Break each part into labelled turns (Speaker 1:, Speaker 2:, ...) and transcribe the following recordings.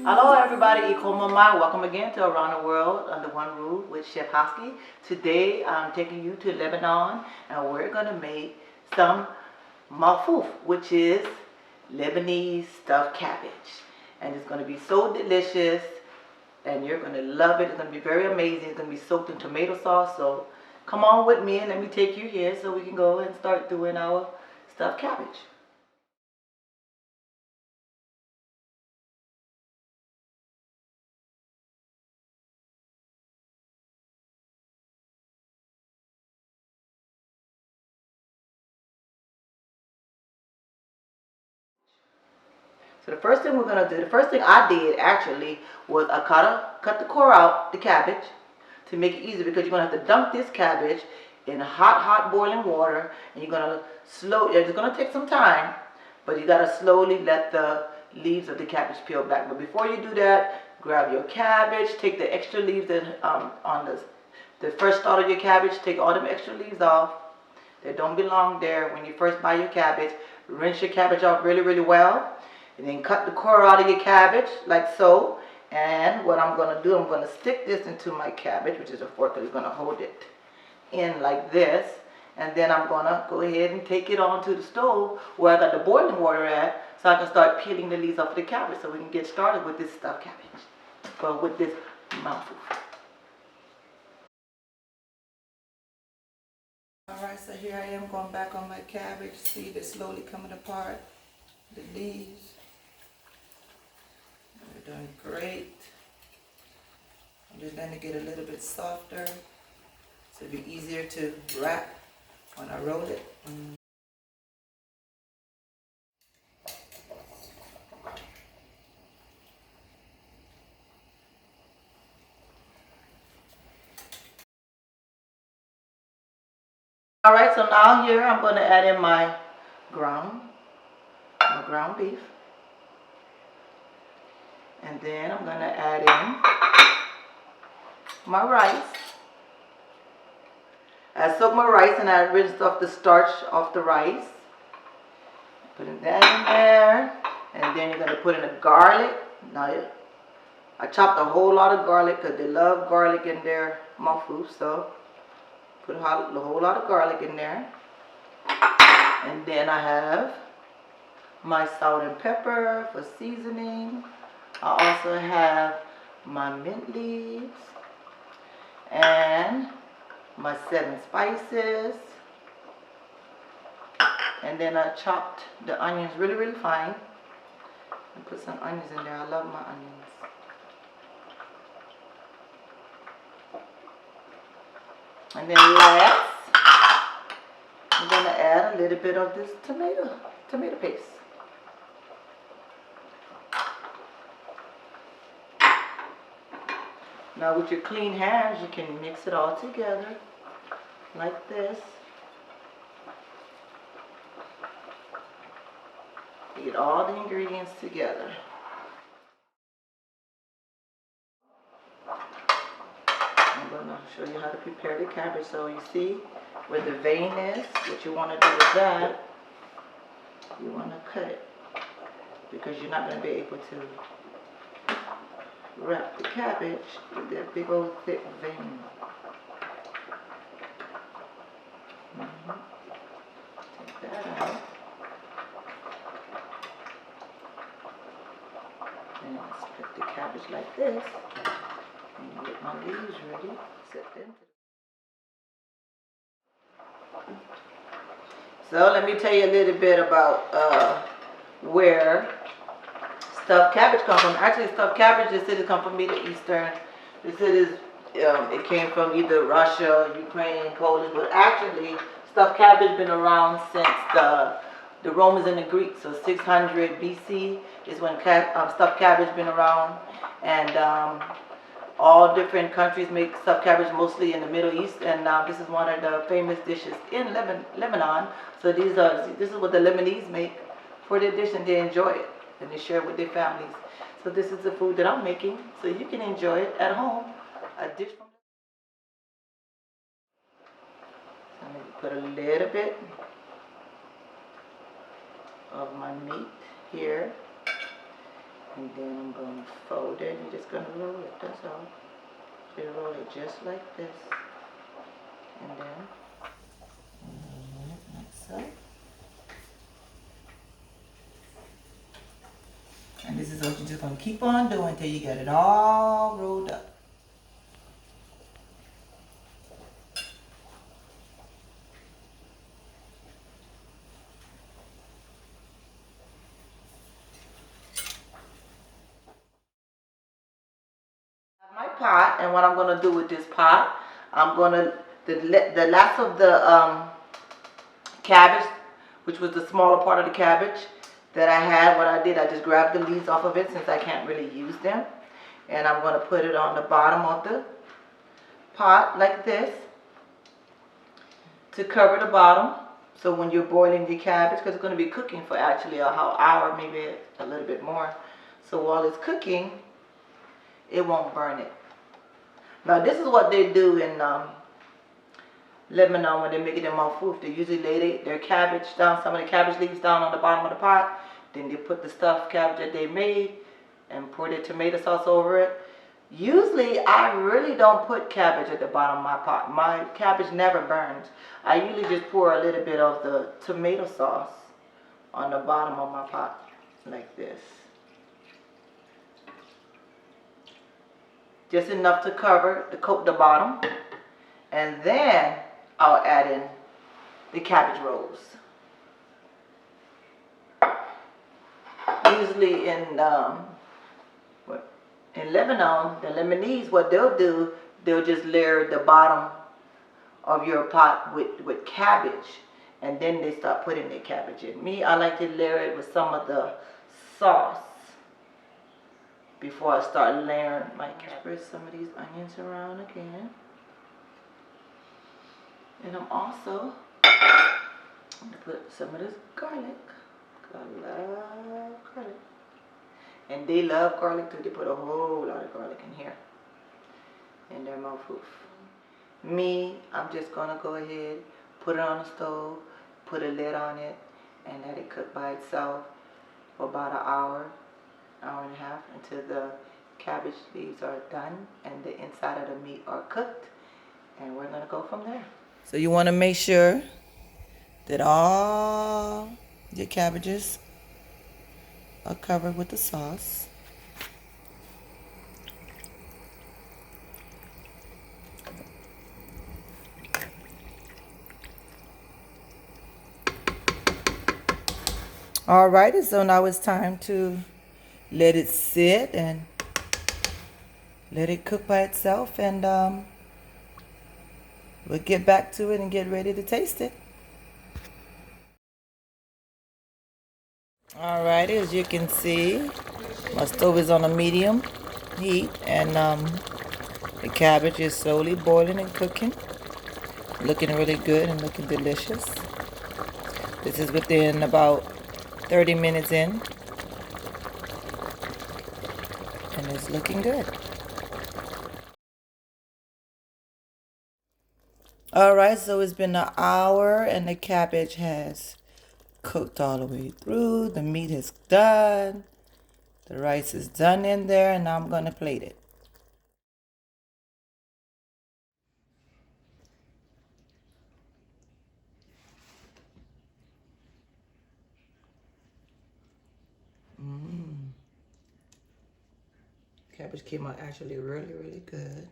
Speaker 1: Hello everybody, Iko Mama. Welcome again to Around the World Under One Roof with Chef Hosky. Today I'm taking you to Lebanon and we're going to make some Malfouf, which is Lebanese stuffed cabbage. And it's going to be so delicious and you're going to love it. It's going to be very amazing. It's going to be soaked in tomato sauce. So come on with me and let me take you here so we can go and start doing our stuffed cabbage. So the first thing we're going to do, the first thing I did actually was I cut the core out, the cabbage, to make it easy because you're going to have to dunk this cabbage in hot boiling water. And you're going to it's going to take some time, but you got to slowly let the leaves of the cabbage peel back. But before you do that, grab your cabbage, take the extra leaves that on the first start of your cabbage, take all them extra leaves off. They don't belong there when you first buy your cabbage. Rinse your cabbage off really well. And then cut the core out of your cabbage like so. And what I'm going to do, I'm going to stick this into my cabbage, which is a fork that is going to hold it in like this. And then I'm going to go ahead and take it onto the stove where I got the boiling water at so I can start peeling the leaves off the cabbage so we can get started with this stuffed cabbage. Well, with this Malfouf. Alright, so here I am going back on my cabbage. See, they're slowly coming apart. The leaves. They're doing great. I'm just letting it get a little bit softer so it'll be easier to wrap when I roll it. Alright, so now here I'm going to add in my ground beef. And then I'm going to add in my rice. I soaked my rice and I rinsed off the starch off the rice. Putting that in there. And then you're going to put in the garlic. Now, I chopped a whole lot of garlic because they love garlic in their Malfouf. So, put a whole lot of garlic in there. And then I have my salt and pepper for seasoning. I also have my mint leaves and my 7 spices. And then I chopped the onions really fine. And put some onions in there. I love my onions. And then last, I'm going to add a little bit of this tomato paste. Now with your clean hands, you can mix it all together like this. Get all the ingredients together. I'm going to show you how to prepare the cabbage. So you see where the vein is, what you want to do with that, you want to cut it because you're not going to be able to wrap the cabbage with that big old thick vein. Take that out. And split the cabbage like this. And get my leaves ready. Set them. So let me tell you a little bit about where stuffed cabbage comes from. Actually, stuffed cabbage, they said it come from Middle Eastern. They said it came from either Russia, Ukraine, Poland, but actually, stuffed cabbage been around since the Romans and the Greeks. So 600 BC is when stuffed cabbage been around, and all different countries make stuffed cabbage, mostly in the Middle East, and this is one of the famous dishes in Lebanon. So this is what the Lebanese make for their dish, and they enjoy it. And they share it with their families. So this is the food that I'm making, so you can enjoy it at home. A dish from. So I'm going to put a little bit of my meat here, And then I'm going to fold it. You're just going to roll it. That's all. You roll it just like this. And then roll it like so. And this is what you're just going to keep on doing until you get it all rolled up. My pot, and what I'm going to do with this pot, I'm going to, the last of the cabbage, which was the smaller part of the cabbage that I had, what I did, I just grabbed the leaves off of it since I can't really use them. And I'm going to put it on the bottom of the pot like this to cover the bottom. So when you're boiling your cabbage, because it's going to be cooking for actually an hour, maybe a little bit more. So while it's cooking, it won't burn it. Now this is what they do in Lebanon when they make it in Malfouf. They usually lay their cabbage down, some of the cabbage leaves down on the bottom of the pot. Then they put the stuffed cabbage that they made and pour their tomato sauce over it. Usually I really don't put cabbage at the bottom of my pot. My cabbage never burns. I usually just pour a little bit of the tomato sauce on the bottom of my pot like this. Just enough to coat the bottom, and then I'll add in the cabbage rolls. Usually in Lebanon, the Lebanese, what they'll do, they'll just layer the bottom of your pot with cabbage, and then they start putting their cabbage in. Me, I like to layer it with some of the sauce before I start layering my cabbage. Spread some of these onions around again. And I'm also going to put some of this garlic. I love garlic. And they love garlic too. They put a whole lot of garlic in here. In their Malfouf. Me, I'm just going to go ahead, put it on the stove, put a lid on it, and let it cook by itself for about an hour and a half until the cabbage leaves are done and the inside of the meat are cooked, and we're going to go from there. So you want to make sure that all your cabbages are covered with the sauce. Alrighty, so now it's time to let it sit and let it cook by itself, and we'll get back to it and get ready to taste it. Alrighty, as you can see, my stove is on a medium heat, and the cabbage is slowly boiling and cooking, looking really good and looking delicious. This is within about 30 minutes in, and it's looking good. Alright, so it's been an hour and the cabbage has cooked all the way through. The meat is done. The rice is done in there, and now I'm going to plate it. Cabbage came out actually really, really good.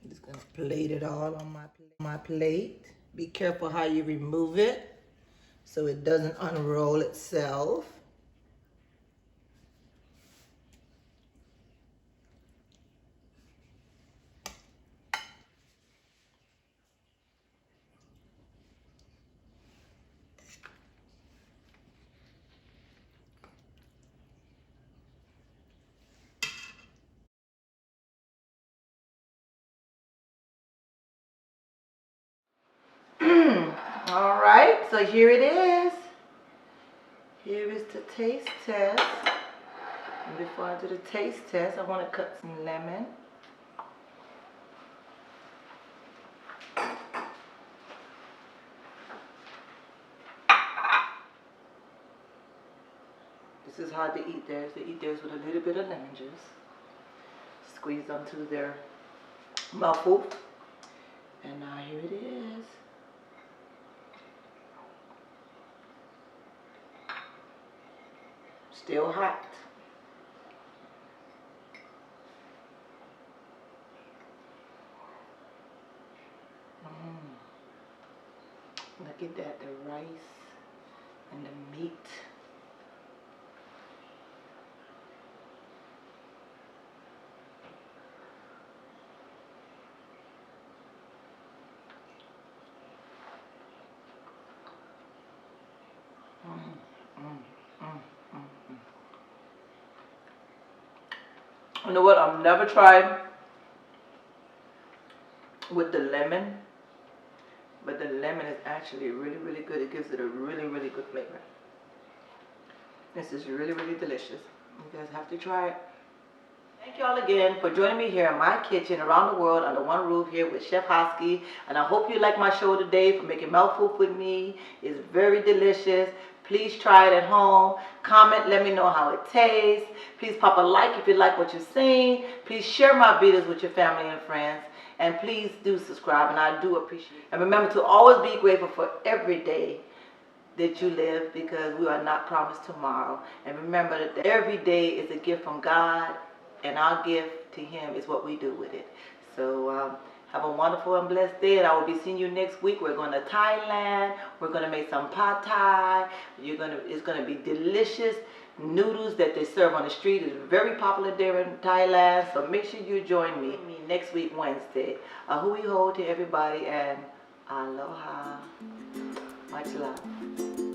Speaker 1: I'm just going to plate it all on my plate. Be careful how you remove it so it doesn't unroll itself. All right, so here it is. Here is the taste test. And before I do the taste test, I want to cut some lemon. This is how they eat theirs. They eat theirs with a little bit of lemon juice. Squeeze them to their Malfouf. And now here it is. Still hot. Look at that, the rice and the meat. You know what? I've never tried with the lemon, but the lemon is actually really, really good. It gives it a really, really good flavor. This is really, really delicious. You guys have to try it. Thank y'all again for joining me here in my kitchen around the world under one roof here with Chef Hosky. And I hope you like my show today for making Malfouf with me. It's very delicious. Please try it at home. Comment, let me know how it tastes. Please pop a like if you like what you're seeing. Please share my videos with your family and friends. And please do subscribe, and I do appreciate it. And remember to always be grateful for every day that you live, because we are not promised tomorrow. And remember that every day is a gift from God, and our gift to Him is what we do with it. So have a wonderful and blessed day, and I will be seeing you next week. We're going to Thailand. We're going to make some pad thai. It's going to be delicious noodles that they serve on the street. It's very popular there in Thailand, so make sure you join me next week Wednesday. A hui ho to everybody, and aloha. Much love.